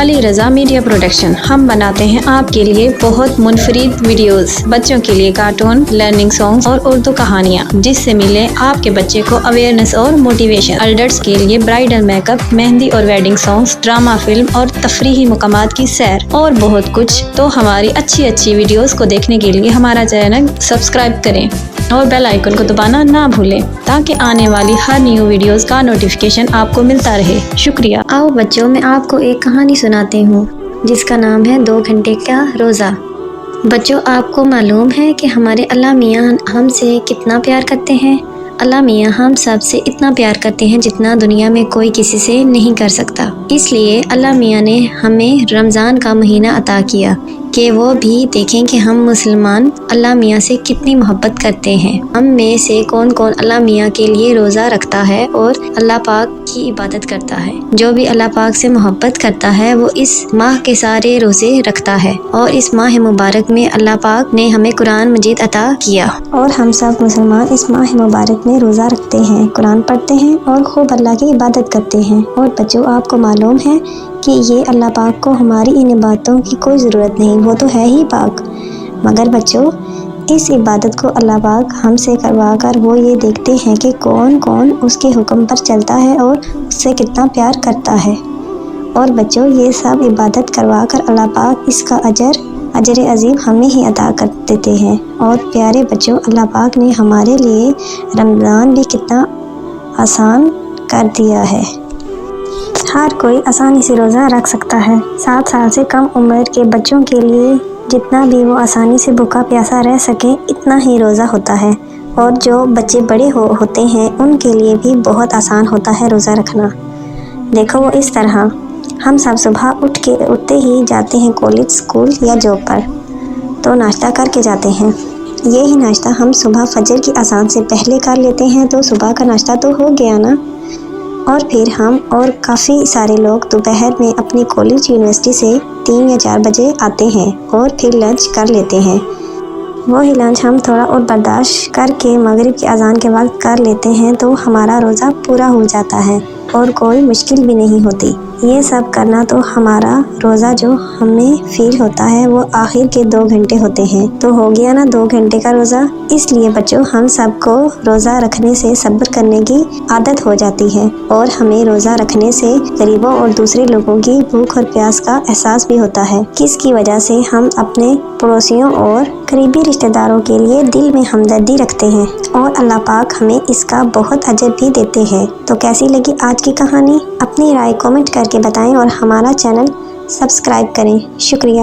Ali Raza media production, ہم بناتے ہیں آپ کے لیے بہت منفرد ویڈیوز، بچوں کے لیے کارٹون، لرننگ سانگز اور اردو کہانیاں، جس سے ملے آپ کے بچے کو اویئرنیس اور موٹیویشن۔ ایلڈرز کے لیے برائڈل میک اپ، مہندی اور ویڈنگ سانگز، ڈرامہ، فلم اور تفریحی مقامات کی سیر اور بہت کچھ۔ تو ہماری اچھی ویڈیوز کو دیکھنے کے لیے ہمارا چینل سبسکرائب کریں اور بیل آئیکن کو دبانا نہ بھولیں تاکہ آنے والی ہر نیو ویڈیوز کا نوٹیفیکیشن آپ کو ملتا رہے۔ شکریہ۔ آؤ بچوں، میں آپ کو ایک کہانی سناتی ہوں جس کا نام ہے 2 گھنٹے کا روزہ۔ بچوں، آپ کو معلوم ہے کہ ہمارے اللہ میاں ہم سے کتنا پیار کرتے ہیں؟ اللہ میاں ہم سب سے اتنا پیار کرتے ہیں جتنا دنیا میں کوئی کسی سے نہیں کر سکتا۔ اس لیے اللہ میاں نے ہمیں رمضان کا مہینہ عطا کیا کہ وہ بھی دیکھیں کہ ہم مسلمان اللہ میاں سے کتنی محبت کرتے ہیں۔ ہم میں سے کون کون اللہ میاں کے لیے روزہ رکھتا ہے اور اللہ پاک کی عبادت کرتا ہے؟ جو بھی اللہ پاک سے محبت کرتا ہے وہ اس ماہ کے سارے روزے رکھتا ہے، اور اس ماہ مبارک میں اللہ پاک نے ہمیں قرآن مجید عطا کیا، اور ہم سب مسلمان اس ماہ مبارک میں روزہ رکھتے ہیں، قرآن پڑھتے ہیں اور خوب اللہ کی عبادت کرتے ہیں۔ اور بچوں، آپ کو معلوم ہے کہ یہ اللہ پاک کو ہماری ان عبادتوں کی کوئی ضرورت نہیں، وہ تو ہے ہی پاک، مگر بچوں اس عبادت کو اللہ پاک ہم سے کروا کر وہ یہ دیکھتے ہیں کہ کون کون اس کے حکم پر چلتا ہے اور اس سے کتنا پیار کرتا ہے۔ اور بچوں، یہ سب عبادت کروا کر اللہ پاک اس کا اجر عظیم ہمیں ہی عطا کر دیتے ہیں۔ اور پیارے بچوں، اللہ پاک نے ہمارے لیے رمضان بھی کتنا آسان کر دیا ہے۔ ہر کوئی آسانی سے روزہ رکھ سکتا ہے۔ 7 سال سے کم عمر کے بچوں کے لیے جتنا بھی وہ آسانی سے بھوکا پیاسا رہ سکے اتنا ہی روزہ ہوتا ہے، اور جو بچے بڑے ہوتے ہیں ان کے لیے بھی بہت آسان ہوتا ہے روزہ رکھنا۔ دیکھو وہ اس طرح، ہم سب صبح اٹھتے ہی جاتے ہیں کالج، اسکول یا جاب پر، تو ناشتہ کر کے جاتے ہیں۔ یہی ناشتہ ہم صبح فجر کی اذان سے پہلے کر لیتے ہیں تو صبح کا ناشتہ تو ہو گیا نا۔ اور پھر ہم اور کافی سارے لوگ دوپہر میں اپنی کالج یونیورسٹی سے 3 یا 4 بجے آتے ہیں اور پھر لنچ کر لیتے ہیں۔ وہی لنچ ہم تھوڑا اور برداشت کر کے مغرب کی اذان کے وقت کر لیتے ہیں تو ہمارا روزہ پورا ہو جاتا ہے اور کوئی مشکل بھی نہیں ہوتی۔ یہ سب کرنا تو ہمارا روزہ جو ہمیں فیل ہوتا ہے وہ آخر کے 2 گھنٹے ہوتے ہیں، تو ہو گیا نا 2 گھنٹے کا روزہ۔ اس لیے بچوں، ہم سب کو روزہ رکھنے سے صبر کرنے کی عادت ہو جاتی ہے، اور ہمیں روزہ رکھنے سے غریبوں اور دوسرے لوگوں کی بھوک اور پیاس کا احساس بھی ہوتا ہے، جس کی وجہ سے ہم اپنے پڑوسیوں اور قریبی رشتہ داروں کے لیے دل میں ہمدردی رکھتے ہیں، اور اللہ پاک ہمیں اس کا بہت اجر بھی دیتے ہیں۔ تو کیسی لگی آج کی کہانی؟ اپنی رائے کامنٹ کر کے بتائیں اور ہمارا چینل سبسکرائب کریں۔ شکریہ۔